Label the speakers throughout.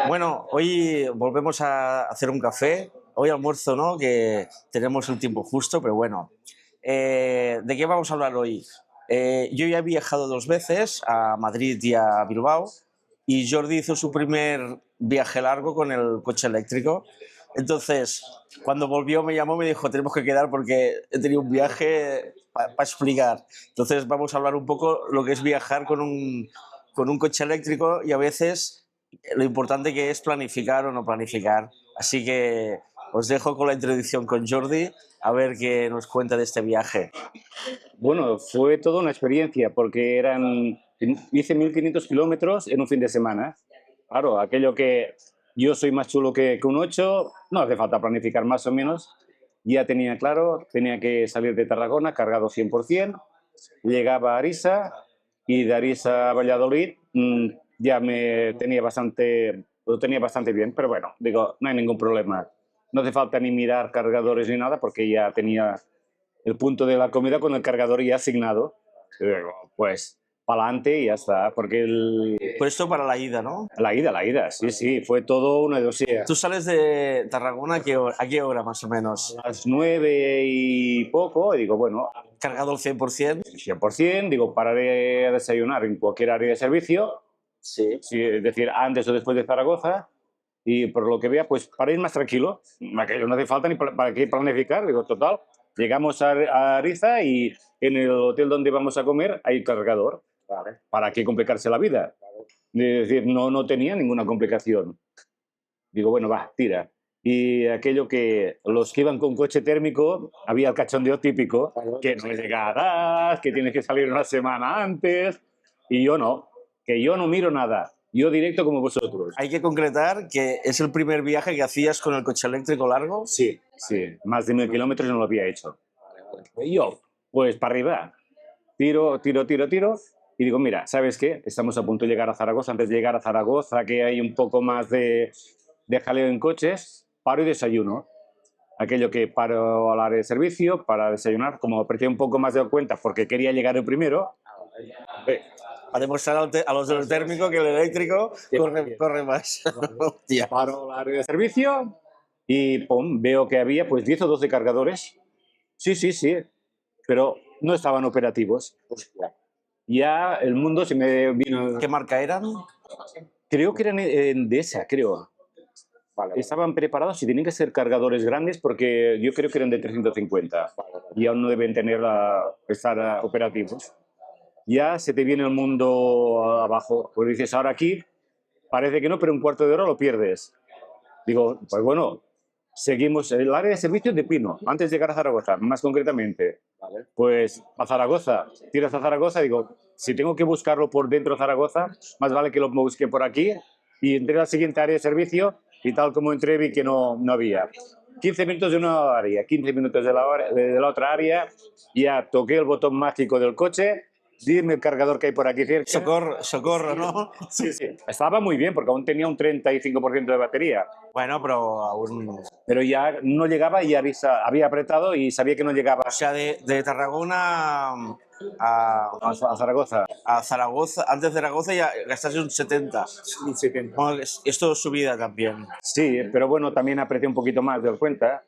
Speaker 1: Bueno, hoy volvemos a hacer un café. Hoy almuerzo, ¿no? Que tenemos el tiempo justo, pero bueno. ¿De qué vamos a hablar hoy? Yo ya he viajado 2 veces, a Madrid y a Bilbao, y Jordi hizo su primer viaje largo con el coche eléctrico. Entonces, cuando volvió me llamó y me dijo, tenemos que quedar porque he tenido un viaje para explicar. Entonces vamos a hablar un poco lo que es viajar con un coche eléctrico y a veces lo importante que es planificar o no planificar. Así que os dejo con la introducción con Jordi, a ver qué nos cuenta de este viaje.
Speaker 2: Bueno, fue toda una experiencia porque hice 1500 kilómetros en un fin de semana. Claro, aquello que yo soy más chulo que un 8, no hace falta planificar más o menos. Ya tenía claro, tenía que salir de Tarragona cargado 100%, llegaba a Arisa y de Arisa a Valladolid ya lo tenía bastante bien, pero bueno, digo, no hay ningún problema. No hace falta ni mirar cargadores ni nada porque ya tenía el punto de la comida con el cargador ya asignado. Y digo, pues para adelante y ya está, porque
Speaker 1: Pues esto para la ida, ¿no?
Speaker 2: la ida, sí, fue todo una odisea.
Speaker 1: ¿Tú sales de Tarragona a qué hora más o menos?
Speaker 2: A las 9 y poco, y digo, bueno,
Speaker 1: ¿Cargado al 100%?
Speaker 2: 100%, digo, pararé a desayunar en cualquier área de servicio,
Speaker 1: Sí.
Speaker 2: es decir, antes o después de Zaragoza, y por lo que vea, pues para ir más tranquilo, aquello no hace falta ni para qué planificar, digo, total, llegamos a Ariza y en el hotel donde vamos a comer hay cargador.
Speaker 1: Vale.
Speaker 2: ¿Para qué complicarse la vida? Es decir, no tenía ninguna complicación. Digo, bueno, va, tira. Y aquello que los que iban con coche térmico, había el cachondeo típico, que no llegarás, que tienes que salir una semana antes, y yo no, que yo no miro nada, yo directo como vosotros.
Speaker 1: Hay que concretar que es el primer viaje que hacías con el coche eléctrico largo.
Speaker 2: Sí, más de 1000 kilómetros no lo había hecho. Y yo, pues para arriba, tiro, y digo, mira, ¿sabes qué? Estamos a punto de llegar a Zaragoza, antes de llegar a Zaragoza, que hay un poco más de jaleo en coches, paro y desayuno. Aquello que paro al área de servicio para desayunar, como apreté un poco más de cuenta porque quería llegar el primero.
Speaker 1: A demostrar a los del térmico que el eléctrico corre más. Hostia.
Speaker 2: Paro al área de servicio y pum, veo que había pues 10 o 12 cargadores. Sí, pero no estaban operativos. Ya el mundo se me vino.
Speaker 1: ¿Qué marca eran?
Speaker 2: Creo que eran Endesa, creo. Vale. Estaban preparados y tenían que ser cargadores grandes porque yo creo que eran de 350 y aún no deben estar operativos. Ya se te viene el mundo abajo. Pues dices, ahora aquí parece que no, pero un cuarto de hora lo pierdes. Digo, pues bueno, seguimos el área de servicios de Pino, antes de llegar a Zaragoza, más concretamente. Vale. Pues a Zaragoza, tiras a Zaragoza, digo, si tengo que buscarlo por dentro de Zaragoza, más vale que lo busque por aquí y entré a la siguiente área de servicio y tal como entré vi que no había. 15 minutos de una área, 15 minutos de la otra área, ya toqué el botón mágico del coche, dime el cargador que hay por aquí cerca.
Speaker 1: Socorro, ¿no?
Speaker 2: Sí. Estaba muy bien porque aún tenía un 35% de batería.
Speaker 1: Bueno, pero aún...
Speaker 2: Pero ya no llegaba y había apretado y sabía que no llegaba.
Speaker 1: O sea, de Tarragona
Speaker 2: a Zaragoza.
Speaker 1: A Zaragoza, antes de Zaragoza ya gastaste un 70.
Speaker 2: Un 70.
Speaker 1: Bueno, esto es subida también.
Speaker 2: Sí, pero bueno, también apreté un poquito más de cuenta.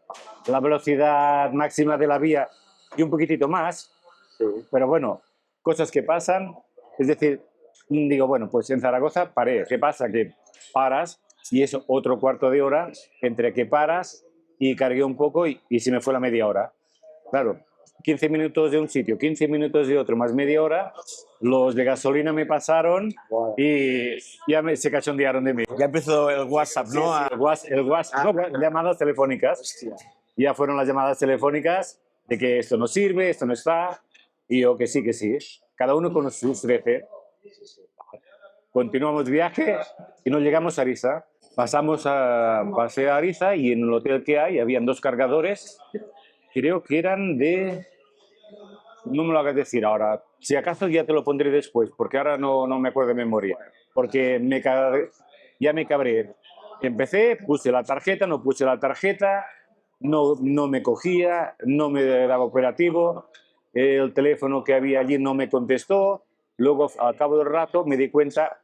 Speaker 2: La velocidad máxima de la vía y un poquitito más. Sí. Pero bueno, cosas que pasan. Es decir, digo, bueno, pues en Zaragoza paré. ¿Qué pasa? Que paras y es otro cuarto de hora entre que paras y cargué un poco y se me fue la media hora. Claro, 15 minutos de un sitio, 15 minutos de otro, más media hora, los de gasolina me pasaron y ya se cachondearon de mí.
Speaker 1: Ya empezó el WhatsApp, ¿no?
Speaker 2: Sí, el WhatsApp, no, llamadas telefónicas. Hostia. Ya fueron las llamadas telefónicas de que esto no sirve, esto no está, y yo que sí. Cada uno con sus 13. Continuamos viaje y nos llegamos a Ariza. Pasé a Ariza y en el hotel que hay habían 2 cargadores. Creo que eran no me lo hagas decir ahora, si acaso ya te lo pondré después, porque ahora no me acuerdo de memoria, porque ya me cabré. Empecé, puse la tarjeta, no puse la tarjeta, no me cogía, no me daba operativo, el teléfono que había allí no me contestó, luego al cabo del rato me di cuenta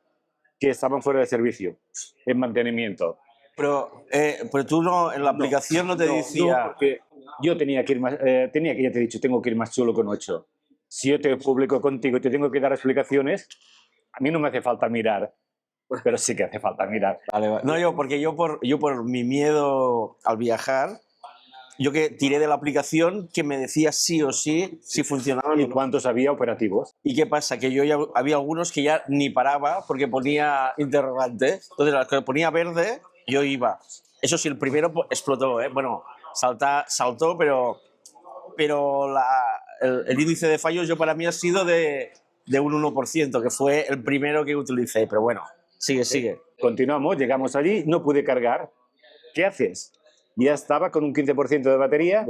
Speaker 2: que estaban fuera de servicio, en mantenimiento.
Speaker 1: Pero tú no, en la aplicación no te
Speaker 2: No,
Speaker 1: decía...
Speaker 2: porque yo tenía que ir más, ya te he dicho, tengo que ir más chulo con 8. Si yo te publico contigo y te tengo que dar explicaciones, a mí no me hace falta mirar, pero sí que hace falta mirar.
Speaker 1: Vale, vale. No, porque yo por mi miedo al viajar, yo que tiré de la aplicación que me decía sí o sí si funcionaban
Speaker 2: ¿Y
Speaker 1: o no.
Speaker 2: cuántos había operativos?
Speaker 1: ¿Y qué pasa? Que yo ya había algunos que ya ni paraba porque ponía interrogante. Entonces, las que ponía verde, yo iba. Eso sí, el primero explotó, ¿eh? Bueno, saltó, pero el índice de fallos yo para mí ha sido de un 1%, que fue el primero que utilicé. Pero bueno, sigue.
Speaker 2: Continuamos, llegamos allí, no pude cargar. ¿Qué haces? Ya estaba con un 15% de batería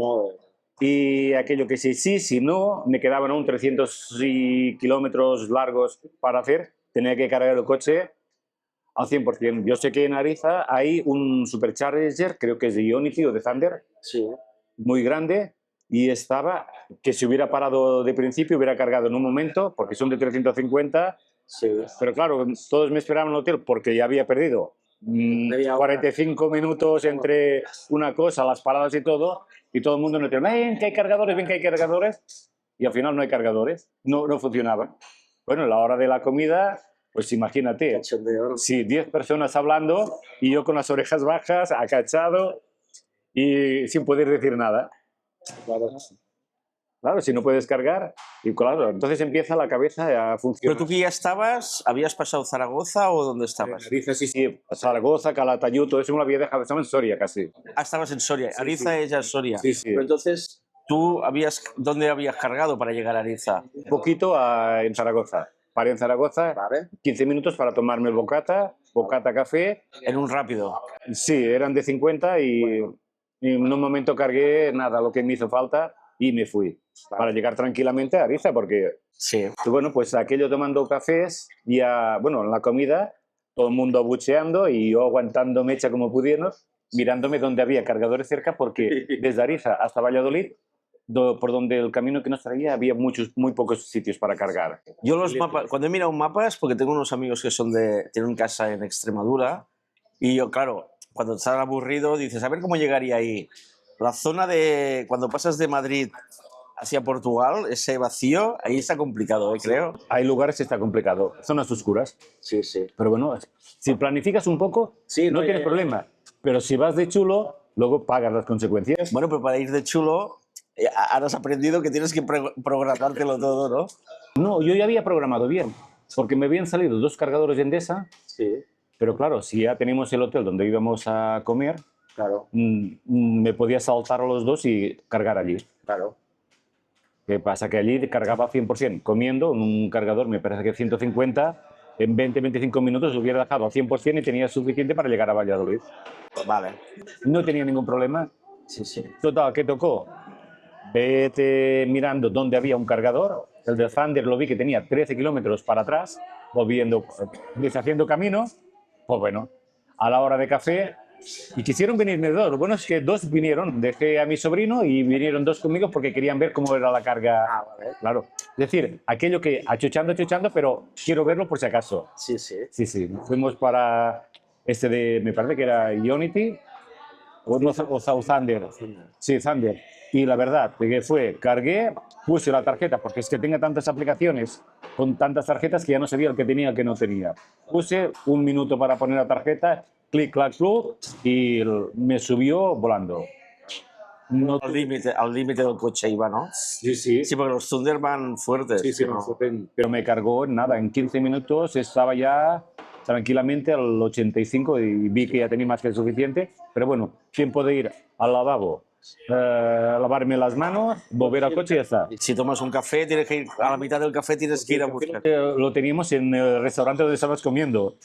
Speaker 2: y aquello que si no, me quedaban aún 300 kilómetros largos para hacer. Tenía que cargar el coche al 100%. Yo sé que en Ariza hay un supercharger, creo que es de Ionity o de Thunder,
Speaker 1: Sí.
Speaker 2: muy grande, y estaba, que si hubiera parado de principio hubiera cargado en un momento, porque son de 350,
Speaker 1: Sí.
Speaker 2: pero claro, todos me esperaban en el hotel porque ya había perdido
Speaker 1: Media hora.
Speaker 2: 45 minutos entre una cosa, las paradas y todo el mundo me decía, ven que hay cargadores, y al final no hay cargadores, no funcionaban. Bueno, a la hora de la comida, pues imagínate, sí, 10 personas hablando y yo con las orejas bajas, agachado y sin poder decir nada. Claro, si no puedes cargar, y claro, entonces empieza la cabeza a funcionar.
Speaker 1: ¿Pero tú que ya estabas, habías pasado Zaragoza o dónde estabas?
Speaker 2: Ariza, sí, Zaragoza, Calatayud, todo eso me lo había dejado, estaba en Soria casi.
Speaker 1: Ah, estabas en Soria.
Speaker 2: Sí,
Speaker 1: Ariza
Speaker 2: sí.
Speaker 1: es ya Soria.
Speaker 2: Sí, sí.
Speaker 1: Pero entonces, ¿dónde habías cargado para llegar a Ariza?
Speaker 2: Un poquito en Zaragoza. Paré en Zaragoza,
Speaker 1: Vale.
Speaker 2: 15 minutos para tomarme el bocata café.
Speaker 1: En un rápido.
Speaker 2: Sí, eran de 50 y en un momento cargué nada, lo que me hizo falta y me fui. Para llegar tranquilamente a Ariza, porque,
Speaker 1: Sí.
Speaker 2: bueno, pues aquello tomando cafés, ya, bueno, en la comida, todo el mundo abucheando y yo aguantando mecha como pudiendo, mirándome donde había cargadores cerca, porque desde Ariza hasta Valladolid, por donde el camino que nos traía, había muy pocos sitios para cargar.
Speaker 1: Yo los mapas, cuando he mirado mapas, porque tengo unos amigos que tienen casa en Extremadura, y yo, claro, cuando estás aburrido, dices, a ver cómo llegaría ahí. La zona de, cuando pasas de Madrid hacia Portugal, ese vacío, ahí está complicado, creo.
Speaker 2: Hay lugares que está complicado, zonas oscuras,
Speaker 1: Sí.
Speaker 2: pero bueno, si planificas un poco,
Speaker 1: Sí,
Speaker 2: no
Speaker 1: no,
Speaker 2: tienes
Speaker 1: ya.
Speaker 2: problema. Pero si vas de chulo, luego pagas las consecuencias.
Speaker 1: Bueno, pero para ir de chulo, ahora has aprendido que tienes que programártelo todo, ¿no?
Speaker 2: No, yo ya había programado bien, porque me habían salido 2 cargadores de Endesa,
Speaker 1: Sí,
Speaker 2: pero claro, si ya teníamos el hotel donde íbamos a comer,
Speaker 1: claro,
Speaker 2: me podía saltar a los 2 y cargar allí.
Speaker 1: claro.
Speaker 2: ¿Qué pasa? Que allí cargaba 100%, comiendo en un cargador, me parece que 150, en 20-25 minutos lo hubiera dejado al 100% y tenía suficiente para llegar a Valladolid.
Speaker 1: Vale.
Speaker 2: No tenía ningún problema.
Speaker 1: Sí.
Speaker 2: Total, ¿qué tocó? Vete mirando dónde había un cargador. El de Thunder lo vi que tenía 13 kilómetros para atrás, volviendo, deshaciendo camino. Pues bueno, a la hora de café, y quisieron venirme 2. Lo bueno es que 2 vinieron. Dejé a mi sobrino y vinieron 2 conmigo porque querían ver cómo era la carga.
Speaker 1: Ah, vale.
Speaker 2: Claro. Es decir, aquello que achuchando, pero quiero verlo por si acaso.
Speaker 1: Sí.
Speaker 2: Sí. Fuimos para me parece que era Ionity o Thunder. Sí, Thunder. Y la verdad, que cargué, puse la tarjeta, porque es que tenga tantas aplicaciones con tantas tarjetas que ya no sabía el que tenía y el que no tenía. Puse 1 minuto para poner la tarjeta, clic, clac, club, y me subió volando. No,
Speaker 1: Al límite del coche iba, ¿no?
Speaker 2: sí.
Speaker 1: Sí, porque los Thunder van fuertes.
Speaker 2: Sí,
Speaker 1: ¿no?
Speaker 2: pero me cargó en nada, en 15 minutos estaba ya tranquilamente al 85 y vi que ya tenía más que suficiente, pero bueno, tiempo de ir al lavabo, lavarme las manos, volver al coche y ya está.
Speaker 1: Si tomas un café, tienes que ir a la mitad del café, tienes que ir a buscar.
Speaker 2: Lo teníamos en el restaurante donde estabas comiendo.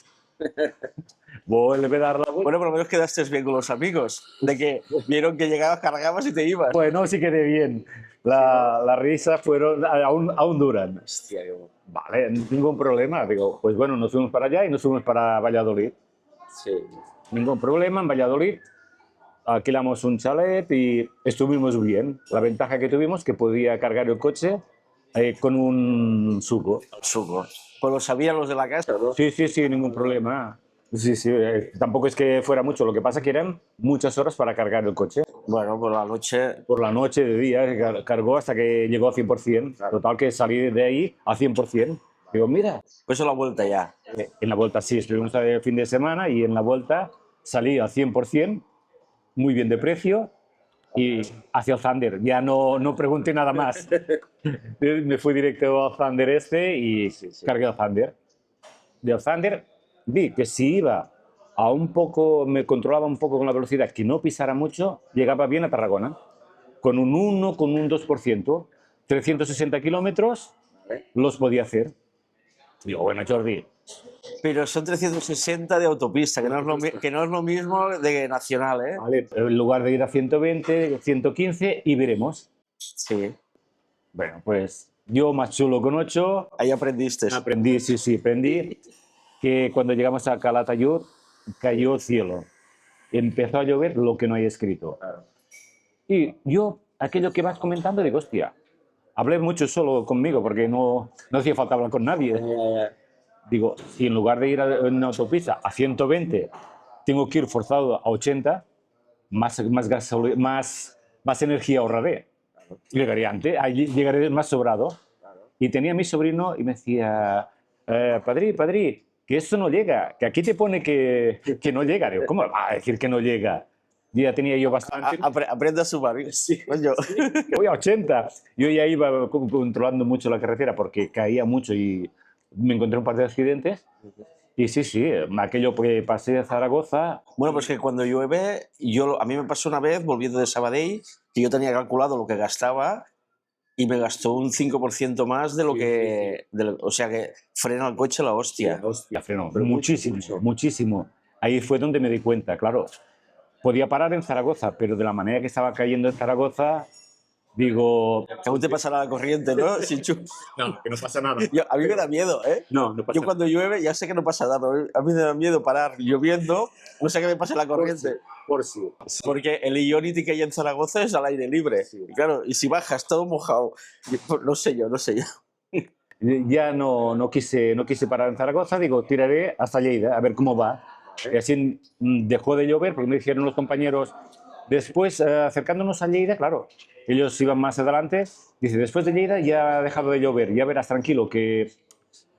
Speaker 2: Vuelve a dar la vuelta.
Speaker 1: Bueno, por lo menos quedaste bien con los amigos, de que vieron que llegabas, cargabas y te ibas.
Speaker 2: Bueno, sí quedé bien. Las risas aún duran.
Speaker 1: Hostia,
Speaker 2: Vale, ningún problema. Digo, pues bueno, nos fuimos para allá y nos fuimos para Valladolid.
Speaker 1: Sí.
Speaker 2: Ningún problema, en Valladolid alquilamos un chalet y estuvimos bien. La ventaja que tuvimos que podía cargar el coche con un suco.
Speaker 1: Suco. Pues lo sabían los de la casa, ¿no?
Speaker 2: Sí, sí, sí, ningún problema. Sí, sí, tampoco es que fuera mucho, lo que pasa que eran muchas horas para cargar el coche.
Speaker 1: Bueno, por la noche.
Speaker 2: Por la noche, de día, cargó hasta que llegó a 100%. Total que salí de ahí a 100%. Digo, mira,
Speaker 1: Pues a la vuelta ya.
Speaker 2: en la vuelta sí, estuvimos el fin de semana y en la vuelta salí al 100%, muy bien de precio y hacia el Thunder. Ya no pregunté nada más. Me fui directo al Thunder este y cargué el Thunder. Del Thunder vi que si iba a un poco, me controlaba un poco con la velocidad, que no pisara mucho, llegaba bien a Tarragona. Con un 1, con un 2%, 360 kilómetros los podía hacer. Digo, bueno, Jordi,
Speaker 1: Pero son 360 de autopista, que no es lo mismo de nacional, ¿eh?
Speaker 2: vale, en lugar de ir a 120, 115 y veremos.
Speaker 1: Sí.
Speaker 2: Bueno, pues yo más chulo con 8,
Speaker 1: Ahí aprendiste.
Speaker 2: aprendí, sí, aprendí que cuando llegamos a Calatayud cayó el cielo. Empezó a llover lo que no hay escrito. Y yo, aquello que vas comentando, digo, hostia, hablé mucho solo conmigo porque no hacía falta hablar con nadie. Digo, si en lugar de ir en una autopista a 120 tengo que ir forzado a 80, más energía ahorraré. Llegaré antes, allí llegaré más sobrado. Y tenía a mi sobrino y me decía, padrí, que esto no llega, que aquí te pone que no llega. Digo, ¿cómo va a decir que no llega? Ya tenía yo bastante.
Speaker 1: Aprende a sumar. Sí. Yo.
Speaker 2: Voy a 80. Yo ya iba controlando mucho la carretera porque caía mucho y me encontré un par de accidentes. Y sí, aquello que pasé de Zaragoza.
Speaker 1: Bueno, pues que cuando llueve, a mí me pasó una vez volviendo de Sabadell que yo tenía calculado lo que gastaba y me gastó un 5% más de lo que... o sea que frena el coche la hostia.
Speaker 2: Ya frenó, muchísimo. Ahí fue donde me di cuenta, claro. Podía parar en Zaragoza, pero de la manera que estaba cayendo en Zaragoza, digo...
Speaker 1: Que aún te pasará la corriente, ¿no?
Speaker 2: No, que no pasa nada.
Speaker 1: A mí me da miedo, ¿eh?
Speaker 2: No pasa
Speaker 1: Yo cuando llueve ya sé que no pasa nada, pero a mí me da miedo parar lloviendo, no sé qué me pase la corriente.
Speaker 2: Por sí.
Speaker 1: Porque el Ionity que hay en Zaragoza es al aire libre. Sí. Y claro, y si bajas todo mojado, no sé yo.
Speaker 2: Ya no quise parar en Zaragoza, digo, tiraré hasta Lleida, a ver cómo va. Y así dejó de llover, porque me dijeron los compañeros, después, acercándonos a Lleida, claro, ellos iban más adelante, dice, después de Lleida ya ha dejado de llover, ya verás tranquilo que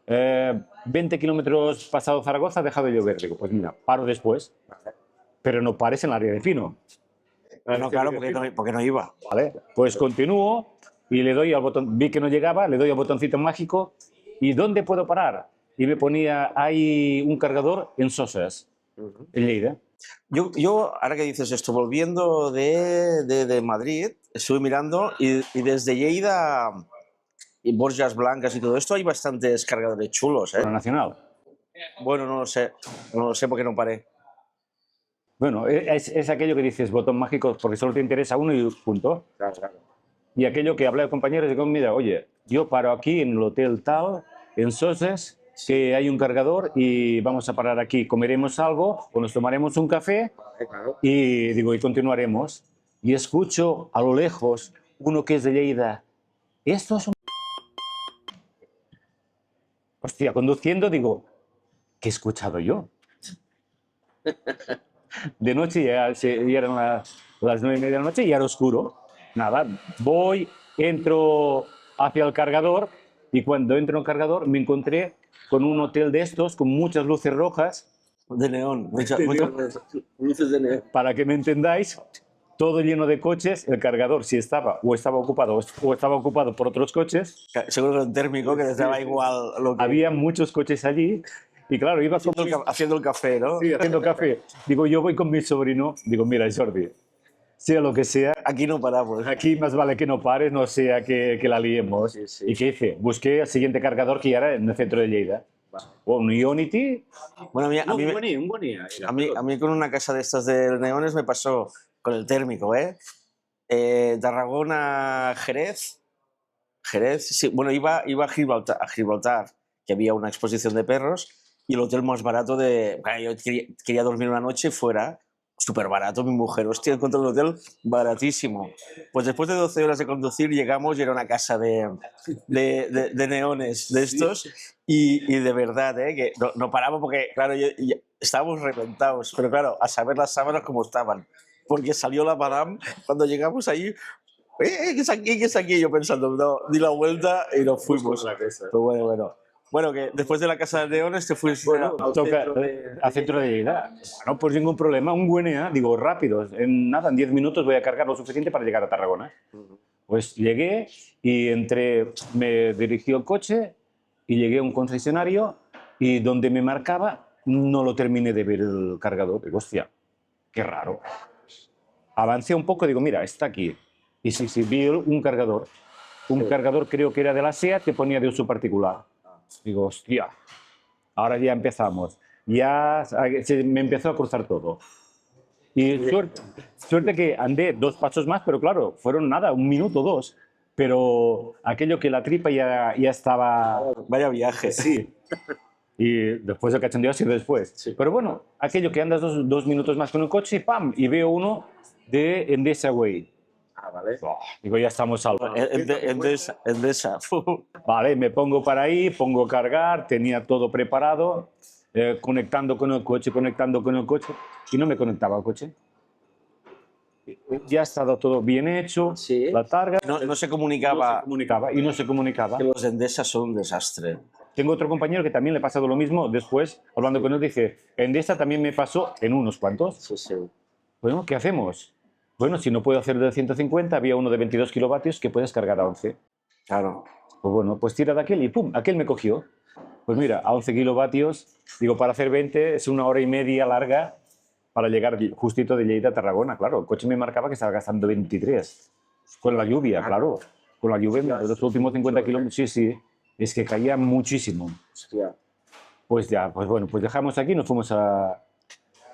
Speaker 2: 20 kilómetros pasado Zaragoza ha dejado de llover. Digo, pues mira, paro después, pero no pares en la Ría de Pino.
Speaker 1: No, claro, porque no iba.
Speaker 2: Vale, pues continúo y le doy al botón, vi que no llegaba, le doy al botoncito mágico y ¿dónde puedo parar? Y me ponía, hay un cargador en Soses, en Lleida.
Speaker 1: Yo, ahora que dices esto, volviendo de Madrid, estuve mirando y desde Lleida y Borjas Blancas y todo esto hay bastantes cargadores chulos, ¿eh?
Speaker 2: Para Nacional.
Speaker 1: Bueno, no lo sé porque no paré.
Speaker 2: Bueno, es aquello que dices, botón mágico, porque solo te interesa uno y punto.
Speaker 1: Claro.
Speaker 2: Y aquello que hablé de compañeros y digo, mira, oye, yo paro aquí en el hotel tal, en Soses, que hay un cargador y vamos a parar aquí, comeremos algo o nos tomaremos un café y digo, y continuaremos. Y escucho a lo lejos uno que es de Lleida, esto es un... Hostia, conduciendo digo, ¿qué he escuchado yo? De noche ya eran las 9:30 de la noche y era oscuro. Nada, voy, entro hacia el cargador y cuando entro en el cargador me encontré con un hotel de estos con muchas luces rojas.
Speaker 1: De neón, muchas luces de neón.
Speaker 2: Para que me entendáis, todo lleno de coches, el cargador si estaba ocupado o estaba ocupado por otros coches.
Speaker 1: Seguro que un térmico que les daba igual lo que...
Speaker 2: Había muchos coches allí y claro, iba
Speaker 1: haciendo el café, ¿no?
Speaker 2: Sí, haciendo café. Digo, yo voy con mi sobrino, digo, mira Jordi, sea lo que sea,
Speaker 1: aquí no paramos.
Speaker 2: Aquí más vale que no pares, no sea que la liemos. Sí. ¿Y qué hice? Busqué el siguiente cargador que ya era en el centro de Lleida. Un Ionity.
Speaker 1: Bueno, a mí con una casa de estas de neones me pasó con el térmico, ¿eh? Tarragona, Jerez, sí, bueno, iba a Gibraltar, que había una exposición de perros, y el hotel más barato yo quería dormir una noche fuera, súper barato, mi mujer, hostia, encontré un hotel baratísimo. Pues después de 12 horas de conducir llegamos y era una casa de neones de estos y de verdad, que no paramos porque, claro, estábamos reventados, pero claro, a saber las sábanas cómo estaban. Porque salió la madame cuando llegamos ahí, ¿qué es aquí? ¿Qué es aquí? Yo pensando, no, di la vuelta y nos fuimos. Pero bueno. Bueno, que después de la casa de neones te fuiste
Speaker 2: a centro de Lleida. No, pues ningún problema. Un Güenea, digo, rápido. En 10 minutos voy a cargar lo suficiente para llegar a Tarragona. Pues llegué y me dirigió el coche y llegué a un concesionario y donde me marcaba no lo terminé de ver el cargador. Digo, hostia, qué raro. Avancé un poco y digo, mira, está aquí. Y sí, vi un cargador. Un cargador creo que era de la SEAT que ponía de uso particular. Digo, hostia, ahora ya empezamos. Ya me empezó a cruzar todo. Y suerte que andé 2 pasos más, pero claro, fueron nada, 1 minuto, 2. Pero aquello que la tripa ya estaba...
Speaker 1: Vaya viaje.
Speaker 2: Sí. Y después el cachondeo ha sido después. Sí. Pero bueno, aquello que andas 2 minutos más con el coche, ¡pam! Y veo uno de Endesa Way.
Speaker 1: Vale.
Speaker 2: Digo, ya estamos salvos.
Speaker 1: Endesa.
Speaker 2: Vale, me pongo para ahí, pongo cargar, tenía todo preparado, conectando con el coche, y no me conectaba al coche. Ya estaba todo bien hecho,
Speaker 1: ¿Sí?
Speaker 2: la targa...
Speaker 1: No se comunicaba.
Speaker 2: Y no se comunicaba.
Speaker 1: Que los de Endesa son un desastre.
Speaker 2: Tengo otro compañero que también le ha pasado lo mismo. Después, hablando con él, dice, Endesa también me pasó en unos cuantos.
Speaker 1: Sí.
Speaker 2: Bueno, ¿qué hacemos? Bueno, si no puedo hacer de 150, había uno de 22 kilovatios que puedes cargar a 11.
Speaker 1: Claro.
Speaker 2: Pues bueno, pues tira de aquel y ¡pum! Aquel me cogió. Pues mira, a 11 kilovatios, digo, para hacer 20 es 1 hora y media larga para llegar justito de Lleida a Tarragona. Claro, el coche me marcaba que estaba gastando 23. Con la lluvia, claro. Con la lluvia, los últimos 50 kilómetros, sí. Es que caía muchísimo.
Speaker 1: Hostia.
Speaker 2: Pues ya, pues bueno, pues dejamos aquí y nos fuimos a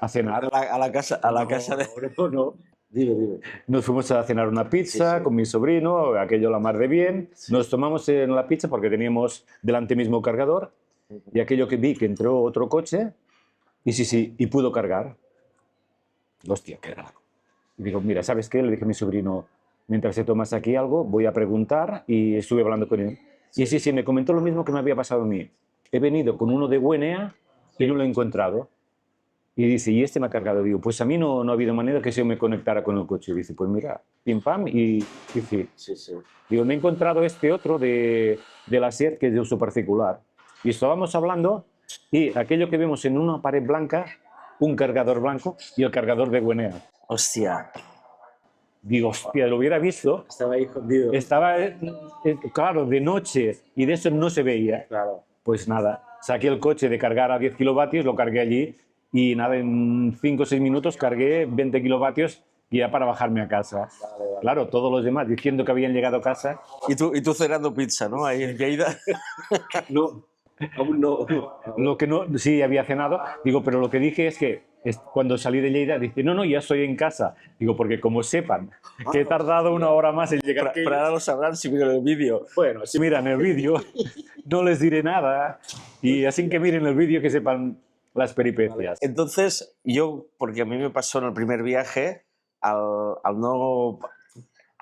Speaker 2: cenar.
Speaker 1: A la casa de...
Speaker 2: No.
Speaker 1: Dime.
Speaker 2: Nos fuimos a cenar una pizza con mi sobrino, aquello la mar de bien. Nos tomamos en la pizza porque teníamos delante mismo cargador y aquello que vi que entró otro coche y pudo cargar. Hostia, qué raro. Y digo, mira, ¿sabes qué? Le dije a mi sobrino, mientras te tomas aquí algo, voy a preguntar y estuve hablando con él. Y sí, me comentó lo mismo que me había pasado a mí. He venido con uno de Güenea y no lo he encontrado. Y dice, ¿y este me ha cargado? Digo, pues a mí no ha habido manera que se me conectara con el coche. Y dice, pues mira, pim pam, y sí. Digo, me he encontrado este otro de la SEAT que es de uso particular. Y estábamos hablando y aquello que vemos en una pared blanca, un cargador blanco y el cargador de Güenea.
Speaker 1: Hostia.
Speaker 2: Digo, hostia, lo hubiera visto.
Speaker 1: Estaba ahí escondido.
Speaker 2: Estaba, claro, de noche y de eso no se veía.
Speaker 1: Claro.
Speaker 2: Pues nada, saqué el coche de cargar a 10 kilovatios, lo cargué allí y nada, en 5 o 6 minutos cargué 20 kilovatios y ya para bajarme a casa. Vale. Claro, todos los demás diciendo que habían llegado a casa.
Speaker 1: Y tú cenando pizza, ¿no? Ahí en Lleida.
Speaker 2: No, aún no. Lo que no, sí, había cenado. Digo, pero lo que dije es que cuando salí de Lleida, dice, no, ya estoy en casa. Digo, porque como sepan que he tardado 1 hora más en llegar.
Speaker 1: Pero ahora lo sabrán si miran el vídeo.
Speaker 2: Bueno, si miran el vídeo, no les diré nada. Y así que miren el vídeo que sepan las peripecias.
Speaker 1: Entonces, porque a mí me pasó en el primer viaje, al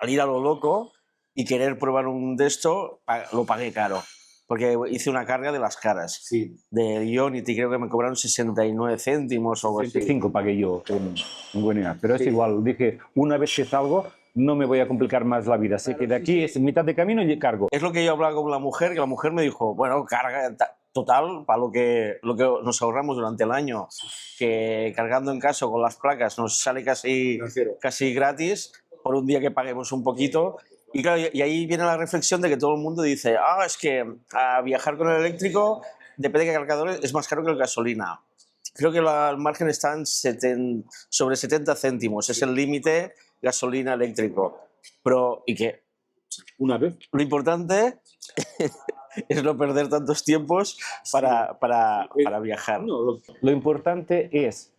Speaker 1: ir a lo loco y querer probar un de esto, lo pagué caro. Porque hice una carga de las caras.
Speaker 2: Sí.
Speaker 1: De Ionity, creo que me cobraron 69 céntimos o algo así.
Speaker 2: 65 pagué yo en Güenea. Pero es igual, dije, una vez que salgo, no me voy a complicar más la vida. Así que de aquí es mitad de camino y cargo.
Speaker 1: Es lo que yo hablaba con la mujer, que la mujer me dijo, bueno, carga total para lo que nos ahorramos durante el año, que cargando en casa con las placas nos sale casi gratis por un día que paguemos un poquito. Y claro, y ahí viene la reflexión de que todo el mundo dice, es que a viajar con el eléctrico, depende de qué cargador, es más caro que la gasolina. Creo que el margen está en sobre 70 céntimos, es el límite gasolina eléctrico. Pero, ¿y qué?
Speaker 2: Una vez.
Speaker 1: Lo importante es no perder tantos tiempos para viajar.
Speaker 2: No, lo importante es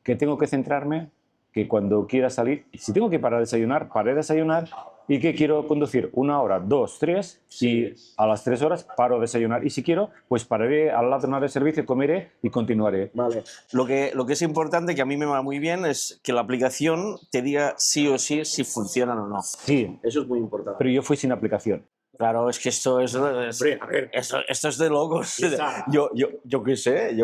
Speaker 2: que tengo que centrarme, que cuando quiera salir, si tengo que parar a desayunar, paré a desayunar y que quiero conducir 1 hora, 2, 3, y a las 3 horas paro a desayunar. Y si quiero, pues pararé al lado de una de servicio, comeré y continuaré.
Speaker 1: Vale. Lo que es importante, que a mí me va muy bien, es que la aplicación te diga sí o sí si funcionan o no.
Speaker 2: Sí,
Speaker 1: Eso es muy importante.
Speaker 2: pero yo fui sin aplicación.
Speaker 1: Claro, es que esto es
Speaker 3: Hombre, a ver.
Speaker 1: esto es de locos.
Speaker 3: Esa-
Speaker 1: Yo qué sé.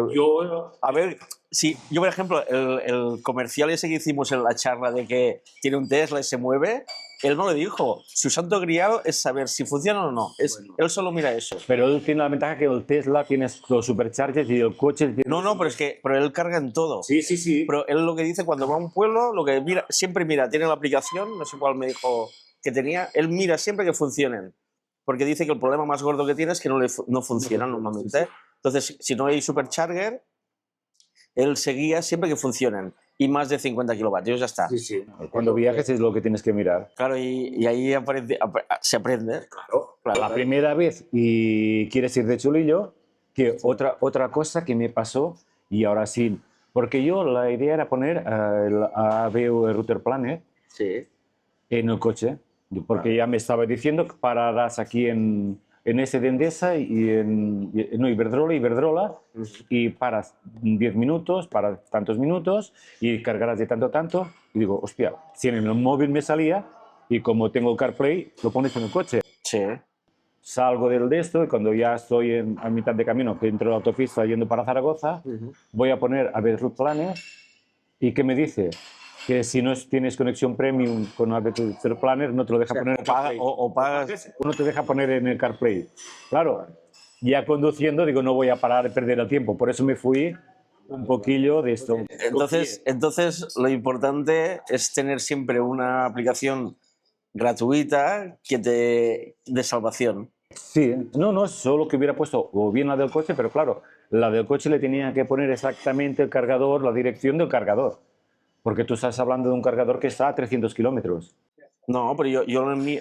Speaker 1: A ver, si yo, por ejemplo, el comercial ese que hicimos en la charla de que tiene un Tesla y se mueve, él no lo dijo. Su santo grial es saber si funciona o no. Él solo mira eso.
Speaker 2: Pero él tiene la ventaja que el Tesla tiene los superchargers y el coche tiene...
Speaker 1: No, pero él carga en todo.
Speaker 3: Sí, sí, sí.
Speaker 1: Pero él lo que dice cuando va a un pueblo, lo que mira, siempre mira, tiene la aplicación, no sé cuál me dijo que tenía, él mira siempre que funcionen. Porque dice que el problema más gordo que tiene es que no funcionan normalmente. Entonces, si no hay supercharger, él seguía siempre que funcionen. Y más de 50 kilovatios, ya está.
Speaker 3: Sí, sí.
Speaker 2: Cuando viajes es lo que tienes que mirar.
Speaker 1: Claro, y ahí se aprende.
Speaker 3: Claro.
Speaker 2: La primera vez y quieres ir de chulillo, que otra cosa que me pasó, y ahora sí, porque yo la idea era poner el AVE Router Planner
Speaker 1: Sí.
Speaker 2: en el coche, porque ya me estaba diciendo que pararás aquí en ese de Endesa no, Iberdrola, y paras 10 minutos, paras tantos minutos y cargarás de tanto a tanto. Y digo, hostia, si en el móvil me salía y como tengo CarPlay, lo pones en el coche.
Speaker 1: Sí.
Speaker 2: Salgo del de esto y cuando ya estoy a mitad de camino, que entro a la autopista yendo para Zaragoza, voy a poner a ver Route Planner y ¿qué me dice? Que si no tienes conexión premium con Avid Planner no te lo deja poner en CarPlay.
Speaker 1: O pagas.
Speaker 2: O no te deja poner en el CarPlay. Claro, ya conduciendo digo no voy a parar de perder el tiempo, por eso me fui un poquillo de esto.
Speaker 1: Entonces, lo importante es tener siempre una aplicación gratuita de salvación.
Speaker 2: Sí, no, solo que hubiera puesto o bien la del coche, pero claro, la del coche le tenía que poner exactamente el cargador, la dirección del cargador. Porque tú estás hablando de un cargador que está a 300 kilómetros.
Speaker 1: No, pero yo en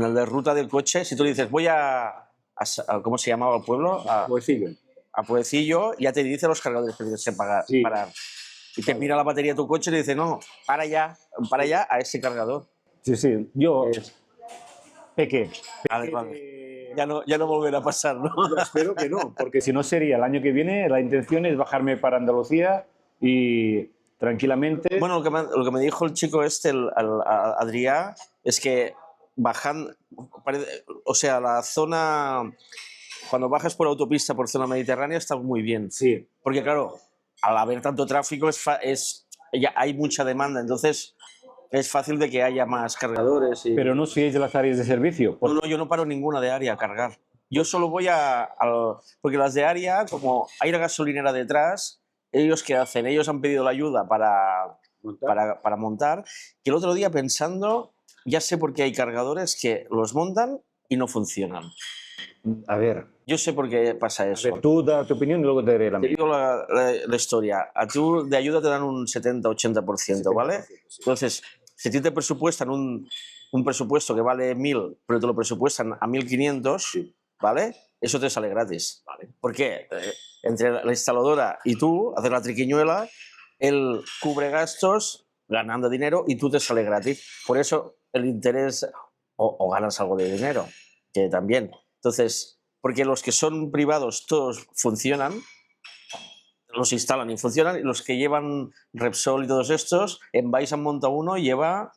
Speaker 1: el de ruta del coche, si tú le dices voy ¿cómo se llamaba el pueblo?
Speaker 3: Pues sí.
Speaker 1: A Puecillo, ya te dice los cargadores que tienes que parar.
Speaker 3: Sí.
Speaker 1: Parar. Y te mira la batería de tu coche y te dice, no, para ya a ese cargador.
Speaker 2: Sí, yo pequé.
Speaker 1: Vale. Ya no volverá a pasar, ¿no?
Speaker 3: Yo espero que no,
Speaker 2: Porque si no sería el año que viene, la intención es bajarme para Andalucía y tranquilamente...
Speaker 1: Bueno, lo que me dijo el chico Adrià, es que bajan, o sea, la zona, cuando bajas por autopista por zona mediterránea está muy bien.
Speaker 3: sí.
Speaker 1: Porque claro, al haber tanto tráfico ya hay mucha demanda, entonces es fácil de que haya más cargadores.
Speaker 2: Pero no sois de las áreas de servicio.
Speaker 1: No, yo no paro ninguna de área a cargar. Yo solo voy porque las de área, como hay una gasolinera detrás, ellos ¿qué hacen? Ellos han pedido la ayuda para montar, que el otro día pensando, ya sé por qué hay cargadores que los montan y no funcionan.
Speaker 2: A ver,
Speaker 1: Yo sé por qué pasa eso.
Speaker 2: tú da tu opinión y luego te daré la
Speaker 1: Te
Speaker 2: mía.
Speaker 1: digo la historia. A tú de ayuda te dan un 70-80%, ¿vale? Entonces, si a ti te presupuestan un presupuesto que vale 1.000, pero te lo presupuestan a 1.500, ¿vale? Eso te sale gratis.
Speaker 3: Vale.
Speaker 1: Porque entre la instaladora y tú, hacer la triquiñuela, él cubre gastos ganando dinero y tú te sale gratis. Por eso el interés, o ganas algo de dinero, que también. Entonces, porque los que son privados todos funcionan, los instalan y funcionan, y los que llevan Repsol y todos estos, en Vais han montado uno y lleva,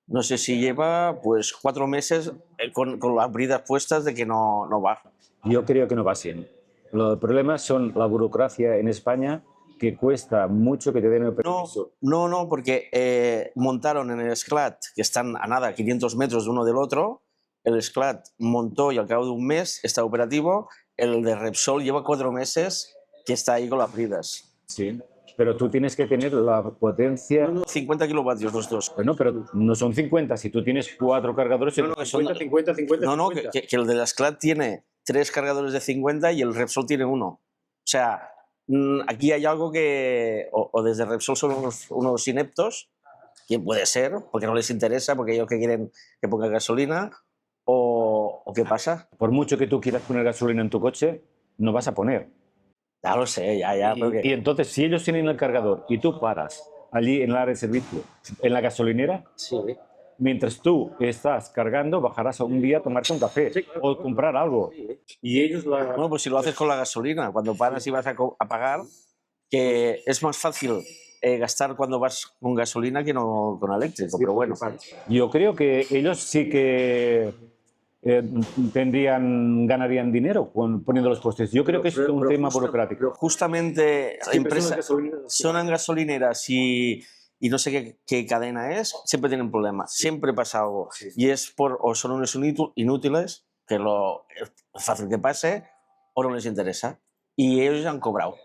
Speaker 1: no sé si lleva pues 4 meses con las bridas puestas de que no va.
Speaker 2: Yo creo que no va así. Los problemas son la burocracia en España, que cuesta mucho que te den el permiso.
Speaker 1: No, porque montaron en el Esclat, que están a nada, 500 metros de uno del otro, el Esclat montó y al cabo de un mes está operativo, el de Repsol lleva 4 meses que está ahí con las bridas.
Speaker 2: Sí, pero tú tienes que tener la potencia...
Speaker 1: 50 kilovatios los dos.
Speaker 2: Bueno, pero no son 50, si tú tienes 4 cargadores...
Speaker 1: No, que son-
Speaker 3: 50.
Speaker 1: que el de la Esclat tiene 3 cargadores de 50 y el Repsol tiene 1. O sea, aquí hay algo que o desde Repsol son unos ineptos, quién puede ser, porque no les interesa, porque ellos que quieren que ponga gasolina, o qué pasa.
Speaker 2: Por mucho que tú quieras poner gasolina en tu coche, no vas a poner.
Speaker 1: Ya lo sé, ya.
Speaker 2: Y entonces, si ellos tienen el cargador y tú paras allí en el área de servicio, en la gasolinera,
Speaker 1: Sí.
Speaker 2: mientras tú estás cargando, bajarás un día a tomarte un café o comprar algo.
Speaker 3: Y ellos
Speaker 1: Bueno, pues si lo haces con la gasolina, cuando paras y vas a pagar, que es más fácil gastar cuando vas con gasolina que no con eléctrico, pero bueno.
Speaker 2: Yo creo que ellos sí que ganarían dinero poniendo los costes. Yo creo que es un tema burocrático.
Speaker 1: Justamente
Speaker 3: Siempre son las
Speaker 1: empresas
Speaker 3: gasolineras.
Speaker 1: son gasolineras y no sé qué cadena es, siempre tienen problemas, siempre pasa algo.
Speaker 3: Sí.
Speaker 1: Y es o son unos inútiles, que es fácil que pase, o no les interesa. Y ellos ya han cobrado.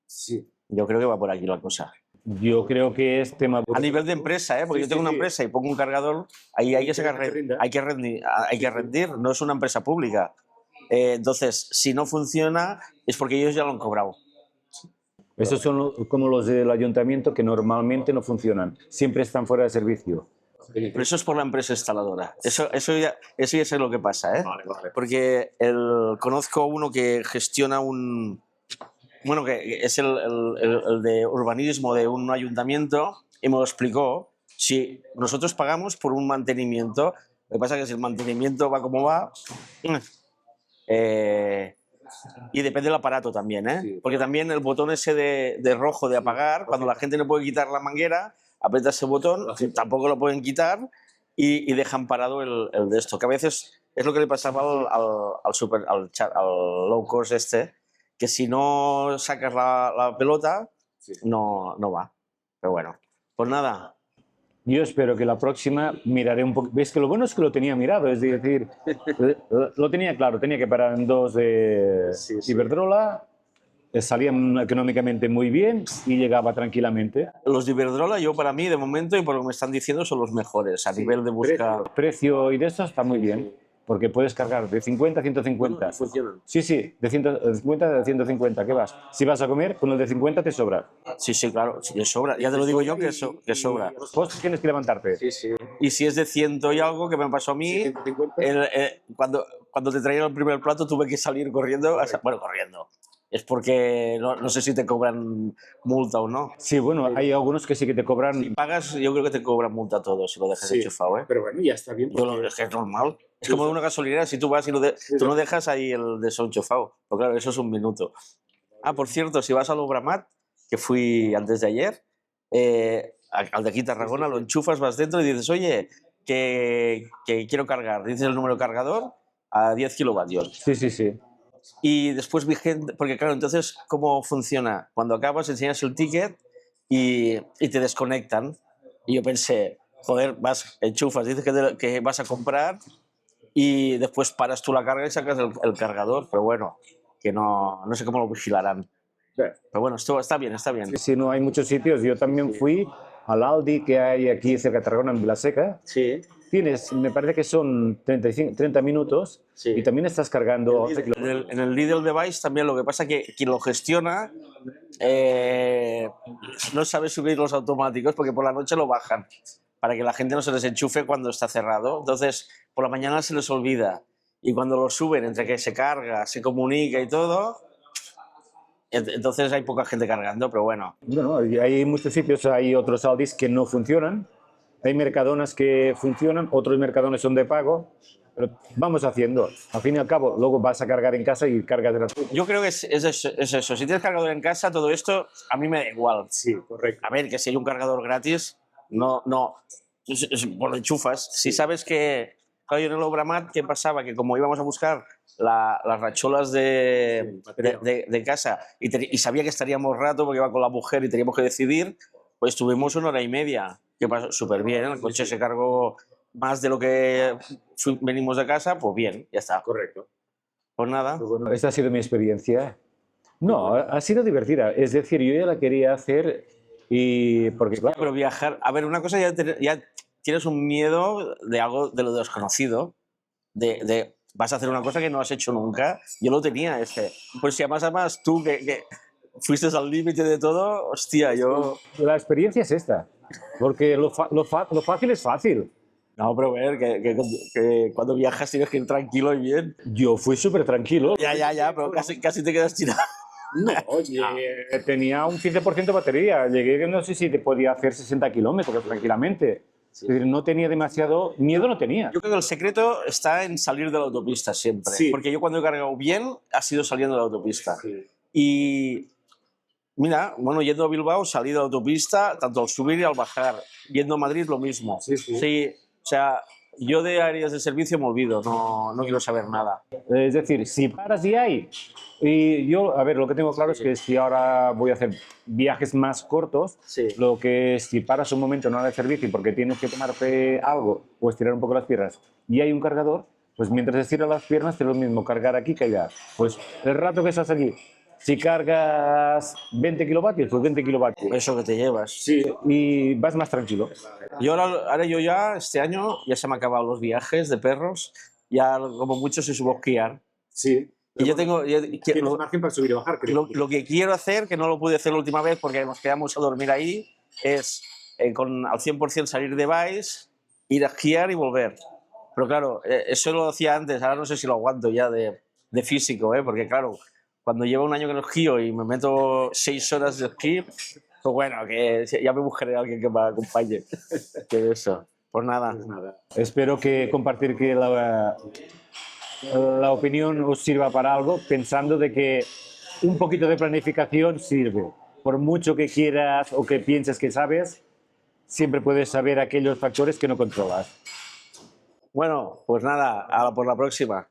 Speaker 3: Sí.
Speaker 1: Yo creo que va por aquí la cosa.
Speaker 2: Yo creo que es tema
Speaker 1: A
Speaker 2: burocrático.
Speaker 1: nivel de empresa, porque
Speaker 3: Sí,
Speaker 1: yo tengo
Speaker 3: sí,
Speaker 1: una
Speaker 3: sí.
Speaker 1: empresa y pongo un cargador, ahí hay que sacar,
Speaker 3: que rinda.
Speaker 1: hay que rendir, no es una empresa pública. Entonces, si no funciona, es porque ellos ya lo han cobrado.
Speaker 2: Esos son como los del ayuntamiento que normalmente no funcionan. Siempre están fuera de servicio.
Speaker 1: Pero eso es por la empresa instaladora. Eso ya sé lo que pasa, ¿eh?
Speaker 3: Vale.
Speaker 1: Porque conozco uno que gestiona bueno, que es el de urbanismo de un ayuntamiento y me lo explicó. Si nosotros pagamos por un mantenimiento, lo que pasa es que si el mantenimiento va como va, y depende del aparato también, ¿eh?
Speaker 3: Sí.
Speaker 1: Porque también el botón ese de rojo de apagar, cuando la gente no puede quitar la manguera, aprieta ese botón, tampoco lo pueden quitar y dejan parado el de esto. Que a veces es lo que le pasaba al low cost este, que si no sacas la pelota, no va. Pero bueno, pues nada.
Speaker 2: Yo espero que la próxima miraré un poco. ¿Ves que lo bueno es que lo tenía mirado? Es decir, lo tenía claro, tenía que parar en dos de Iberdrola, salían económicamente muy bien y llegaba tranquilamente.
Speaker 1: Los de Iberdrola, yo para mí, de momento, y por lo que me están diciendo, son los mejores a nivel de buscar.
Speaker 2: Precio y de eso está muy bien, porque puedes cargar de 50 a 150.
Speaker 3: Funcionan.
Speaker 2: Sí, de 50 a 150, ¿qué vas? Si vas a comer, con el de 50 te sobra.
Speaker 1: Sí, claro, sí, que sobra. Ya te lo digo yo que sobra.
Speaker 2: Vos tienes que levantarte.
Speaker 3: Sí.
Speaker 1: Y si es de 100 y algo, que me pasó a mí,
Speaker 3: 150.
Speaker 1: cuando te traían el primer plato tuve que salir corriendo. Bueno, corriendo. Es porque no sé si te cobran multa o no.
Speaker 2: Sí, bueno, hay algunos que sí que te cobran.
Speaker 1: Si pagas, yo creo que te cobran multa todo si lo dejas enchufado, ¿eh?
Speaker 3: Pero bueno, ya está bien.
Speaker 1: Es que es normal. Es como en una gasolinera, si tú vas y tú no dejas ahí el desenchufado. Pero claro, eso es un minuto. Por cierto, si vas al Obramat, que fui antes de ayer, al de aquí Tarragona, lo enchufas, vas dentro y dices, oye, que quiero cargar. Dices el número de cargador a 10 kilovatios.
Speaker 2: Sí.
Speaker 1: Y después vi gente, porque claro, entonces, ¿cómo funciona? Cuando acabas, enseñas el ticket y te desconectan. Y yo pensé, joder, enchufas, dices que vas a comprar y después paras tú la carga y sacas el cargador. Pero bueno, que no sé cómo lo vigilarán. Pero bueno, esto está bien.
Speaker 2: Sí, no hay muchos sitios. Yo también fui al Aldi que hay aquí cerca de Tarragona, en Vilaseca.
Speaker 3: Sí.
Speaker 2: Me parece que son 30 minutos y también estás cargando.
Speaker 1: En el Lidl Device también, lo que pasa es que quien lo gestiona no sabe subir los automáticos porque por la noche lo bajan para que la gente no se les enchufe cuando está cerrado. Entonces, por la mañana se les olvida y cuando lo suben, entre que se carga, se comunica y todo, entonces hay poca gente cargando, pero bueno.
Speaker 2: Bueno, hay muchos sitios, hay otros Aldis que no funcionan. Hay mercadonas que funcionan, otros mercadones son de pago, pero vamos haciendo. Al fin y al cabo, luego vas a cargar en casa y cargas de la...
Speaker 1: Yo creo que es eso. Si tienes cargador en casa, todo esto a mí me da igual.
Speaker 3: Sí, correcto.
Speaker 1: A ver, que si hay un cargador gratis, no. Por lo enchufas. Si sabes que, claro, yo en el Obramat, ¿qué pasaba? Que como íbamos a buscar las racholas de casa y sabía que estaríamos rato porque iba con la mujer y teníamos que decidir, pues estuvimos 1 hora y media. Que pasó súper bien, el coche se cargó más de lo que venimos de casa, pues bien, ya está.
Speaker 3: Correcto.
Speaker 1: Pues nada.
Speaker 2: Bueno, esta ha sido mi experiencia. No, ha sido divertida. Es decir, yo ya la quería hacer y... porque claro,
Speaker 1: Pero viajar... A ver, una cosa, ya tienes un miedo de algo de lo desconocido, vas a hacer una cosa que no has hecho nunca. Yo lo tenía, pues si además tú que fuiste al límite de todo, hostia, yo...
Speaker 2: la experiencia es esta, porque lo fácil es fácil.
Speaker 1: No, pero ver, que cuando viajas tienes que ir tranquilo y bien.
Speaker 2: Yo fui súper tranquilo.
Speaker 1: Ya, pero casi te quedas tirado.
Speaker 3: No, oye,
Speaker 2: tenía un 15% de batería. Llegué, no sé si te podía hacer 60 kilómetros tranquilamente. Es decir, no tenía demasiado miedo, no tenía.
Speaker 1: Yo creo que el secreto está en salir de la autopista siempre.
Speaker 3: Sí.
Speaker 1: Porque yo cuando he cargado bien ha sido saliendo de la autopista.
Speaker 3: Sí.
Speaker 1: Y mira, bueno, yendo a Bilbao salí de la autopista tanto al subir y al bajar. Yendo a Madrid lo mismo.
Speaker 3: Sí, sí.
Speaker 1: O sea, yo de áreas de servicio me olvido, no quiero saber nada.
Speaker 2: Es decir, si paras y hay. Y yo, a ver, lo que tengo claro es que si ahora voy a hacer viajes más cortos,
Speaker 1: Sí.
Speaker 2: lo que si paras un momento en hora de servicio porque tienes que tomarte algo o estirar un poco las piernas y hay un cargador, pues mientras estiras las piernas es lo mismo cargar aquí que allá. Pues el rato que estás aquí, si cargas 20 kilovatios, pues 20 kilovatios.
Speaker 1: Eso que te llevas.
Speaker 3: Sí.
Speaker 2: Y vas más tranquilo.
Speaker 1: Y ahora yo ya, este año, ya se me han acabado los viajes de perros, ya como mucho se subo a esquiar.
Speaker 3: Sí.
Speaker 1: Y yo tengo,
Speaker 3: Tienes margen para subir y bajar, creo.
Speaker 1: lo que quiero hacer, que no lo pude hacer la última vez porque nos quedamos a dormir ahí, es al 100% salir de Valls, ir a esquiar y volver. Pero claro, eso lo hacía antes, ahora no sé si lo aguanto ya de físico, porque claro, cuando llevo un año que no esquío y me meto 6 horas de esquí, pues bueno, que ya me buscaré a alguien que me acompañe. Que eso, pues nada.
Speaker 3: Pues nada.
Speaker 2: Espero que compartir que la opinión os sirva para algo, pensando de que un poquito de planificación sirve. Por mucho que quieras o que pienses que sabes, siempre puedes saber aquellos factores que no controlas.
Speaker 1: Bueno, pues nada, por la próxima.